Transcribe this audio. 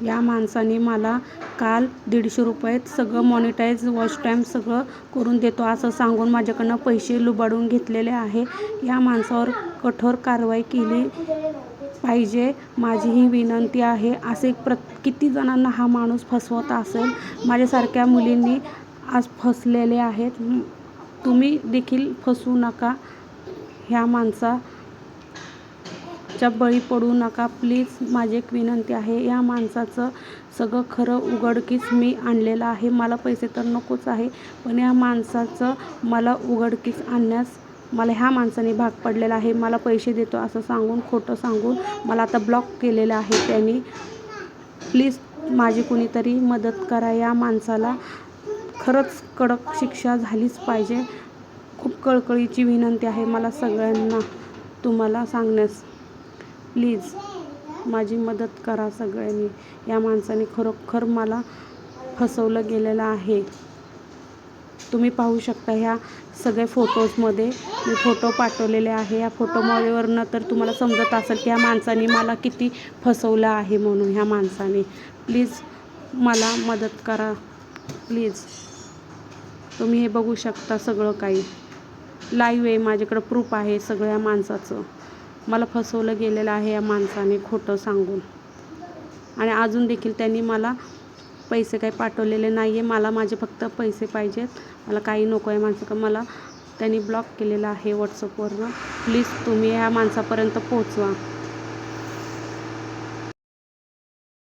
या माणसाने मला काल 150 रुपयात सगळं मॉनिटाईज वॉच टाईम सगळं करून देतो असं सांगून माझ्याकडनं पैसे लुबाडून घेतलेले आहे. या माणसावर कठोर कारवाई केली पाहिजे, माझी ही विनंती आहे. असे किती जणांना हा माणूस फसवत असेल. माझ्यासारख्या मुलींनी आज फसलेले आहेत. तुम्ही देखील फसू नका. ह्या माणसाच्या बळी पडू नका प्लीज. माझी एक विनंती आहे. या माणसाचं सगळं खरं उघडकीस मी आणलेलं आहे. मला पैसे तर नकोच आहे, पण या माणसाचं मला उघडकीस आणण्यास मला ह्या माणसाने भाग पडलेला आहे. मला पैसे देतो असं सांगून, खोटं सांगून मला आता ब्लॉक केलेलं आहे त्यांनी. प्लीज माझी कुणीतरी मदत करा. या माणसाला खरंच कडक शिक्षा झालीच पाहिजे. खूप कळकळीची विनंती आहे मला सगळ्यांना तुम्हाला सांगण्यास. प्लीज माझी मदत करा सगळ्यांनी. या माणसाने खरोखर मला फसवलं गेलेलं आहे. तुम्ही पाहू शकता ह्या सगळ्या फोटोजमध्ये मी फोटो पाठवलेले आहे. या फोटोवरनं तर तुम्हाला समजत असेल की ह्या माणसाने मला किती फसवलं आहे म्हणून. ह्या माणसाने प्लीज मला मदत करा प्लीज. तुम्ही हे बघू शकता सगळं काही लाईव्ह आहे. माझ्याकडं प्रूफ आहे सगळ्या माणसाचं. मला फसवलं गेलेलं आहे या माणसाने खोटं सांगून. आणि अजून देखील त्यांनी मला पैसे काही पाठवलेले नाही आहे. मला माझे फक्त पैसे पाहिजेत. मला काही नको आहे माणसाकडं. मला त्यांनी ब्लॉक केलेलं आहे व्हॉट्सअपवरनं. प्लीज तुम्ही ह्या माणसापर्यंत पोहोचवा.